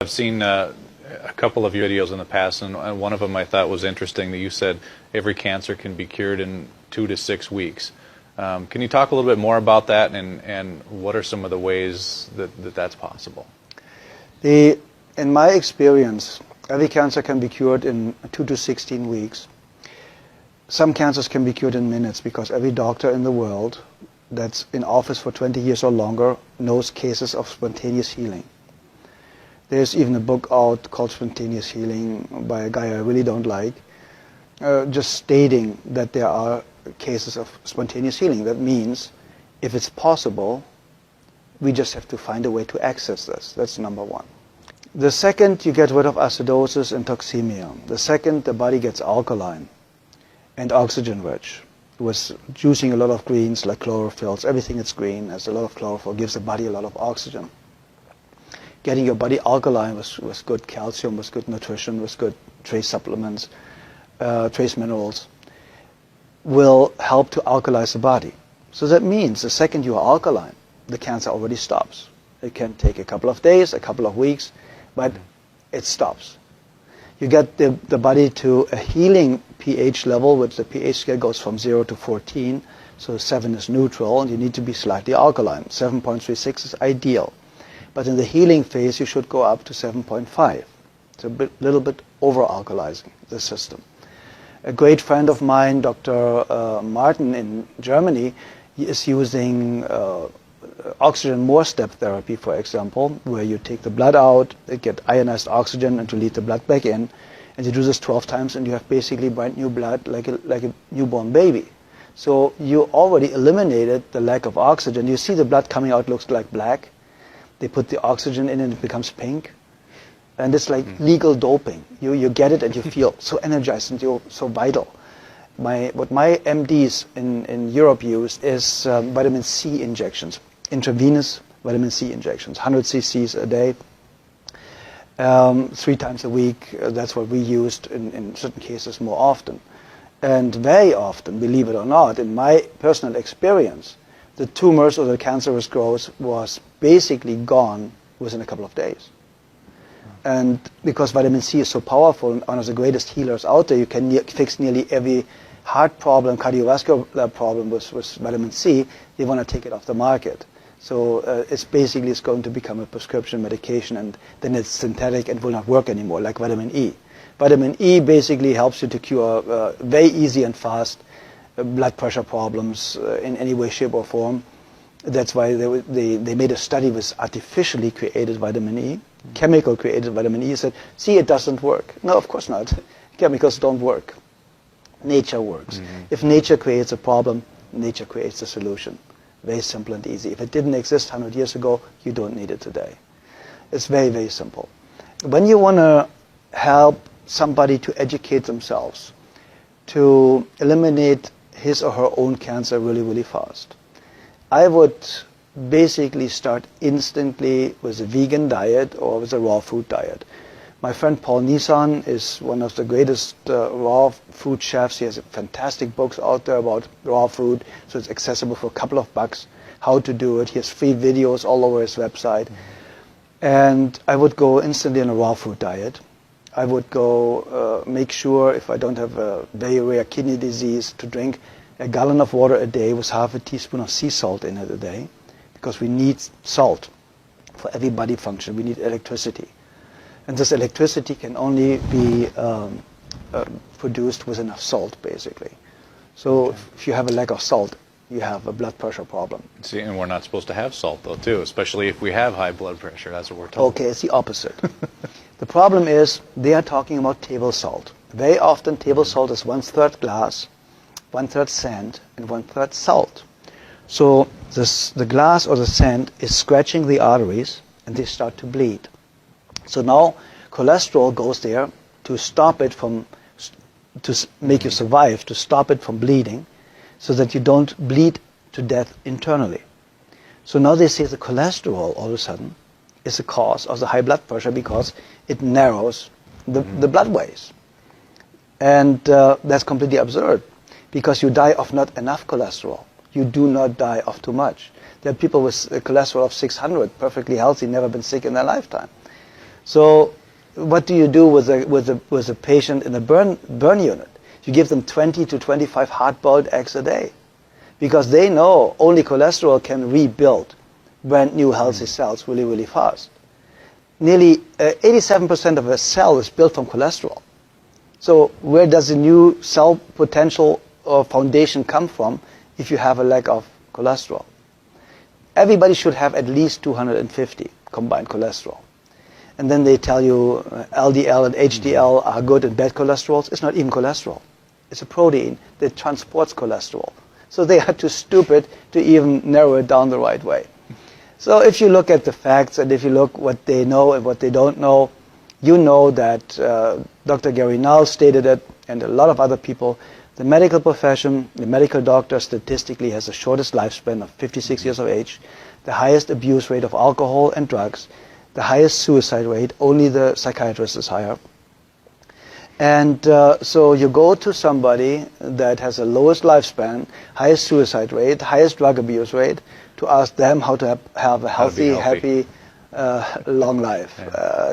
I've seen a couple of your videos in the past, and one of them I thought was interesting that you said every cancer can be cured in 2 to 6 weeks. Can you talk a little bit more about that, and what are some of the ways that that's possible? In my experience, every cancer can be cured in 2 to 16 weeks. Some cancers can be cured in minutes because every doctor in the world that's in office for 20 years or longer knows cases of spontaneous healing. There's even a book out called Spontaneous Healing by a guy I really don't like, just stating that there are cases of spontaneous healing. That means if it's possible, we just have to find a way to access this. That's number one. The second, you get rid of acidosis and toxemia. The second, the body gets alkaline and oxygen rich. With juicing a lot of greens like chlorophylls, everything that's green has a lot of chlorophyll, gives the body a lot of oxygen. Getting your body alkaline with good calcium, with good nutrition, with good trace supplements, trace minerals, will help to alkalize the body. So that means the second you are alkaline, the cancer already stops. It can take a couple of days, a couple of weeks, but it stops. You get the body to a healing pH level, which the pH scale goes from 0 to 14, so 7 is neutral, and you need to be slightly alkaline. 7.36 is ideal. But in the healing phase, you should go up to 7.5. It's a little bit over-alkalizing the system. A great friend of mine, Dr. Martin in Germany, is using oxygen more step therapy, for example, where you take the blood out, get ionized oxygen, and to lead the blood back in. And you do this 12 times, and you have basically brand new blood like a newborn baby. So you already eliminated the lack of oxygen. You see the blood coming out looks like black. They put the oxygen in and it becomes pink. And it's like legal doping. You get it and you feel so energized and you're so vital. What my MDs in Europe use is vitamin C injections, intravenous vitamin C injections, 100 cc's a day, 3 times a week. That's what we used in certain cases more often. And very often, believe it or not, in my personal experience, the tumors or the cancerous growth was basically gone within a couple of days. And because vitamin C is so powerful and one of the greatest healers out there, you can fix nearly every heart problem, cardiovascular problem with vitamin C. They want to take it off the market. So it's going to become a prescription medication, and then it's synthetic and will not work anymore, like vitamin E. Vitamin E basically helps you to cure very easy and fast blood pressure problems in any way, shape, or form. That's why they made a study with artificially created vitamin E, chemical created vitamin E. Said, see, it doesn't work. No, of course not. Chemicals don't work. Nature works. If nature creates a problem, nature creates a solution. Very simple and easy. If it didn't exist 100 years ago, you don't need it today. It's very, very simple. When you want to help somebody to educate themselves, to eliminate his or her own cancer really, really fast, I would basically start instantly with a vegan diet or with a raw food diet. My friend Paul Nissan is one of the greatest raw food chefs. He has fantastic books out there about raw food, so it's accessible for a couple of bucks how to do it. He has free videos all over his website. And I would go instantly on a raw food diet. I would go make sure, if I don't have a very rare kidney disease, to drink a gallon of water a day with half a teaspoon of sea salt in it a day, because we need salt for every body function. We need electricity. And this electricity can only be produced with enough salt, basically. So if you have a lack of salt, you have a blood pressure problem. See, and we're not supposed to have salt, though, too, especially if we have high blood pressure. That's what we're told. Okay, it's the opposite. The problem is they are talking about table salt. Very often, table salt is 1/3 glass, 1/3 sand, and 1/3 salt. So the glass or the sand is scratching the arteries, and they start to bleed. So now cholesterol goes there to stop it from, to make you survive, to stop it from bleeding, so that you don't bleed to death internally. So now they say the cholesterol all of a sudden is the cause of the high blood pressure because it narrows the bloodways. And that's completely absurd, because you die of not enough cholesterol. You do not die of too much. There are people with a cholesterol of 600, perfectly healthy, never been sick in their lifetime. So what do you do with a patient in a burn unit? You give them 20 to 25 hard-boiled eggs a day, because they know only cholesterol can rebuild brand new healthy cells really, really fast. Nearly 87% of a cell is built from cholesterol. So where does the new cell potential or foundation come from if you have a lack of cholesterol? Everybody should have at least 250 combined cholesterol. And then they tell you LDL and HDL are good and bad cholesterols. It's not even cholesterol. It's a protein that transports cholesterol. So they are too stupid to even narrow it down the right way. So if you look at the facts and if you look what they know and what they don't know, you know that Dr. Gary Null stated it, and a lot of other people. The medical profession, the medical doctor statistically has the shortest lifespan of 56 years of age, the highest abuse rate of alcohol and drugs, the highest suicide rate, only the psychiatrist is higher. And so you go to somebody that has the lowest lifespan, highest suicide rate, highest drug abuse rate, to ask them how to have a healthy, happy, long life. Yeah.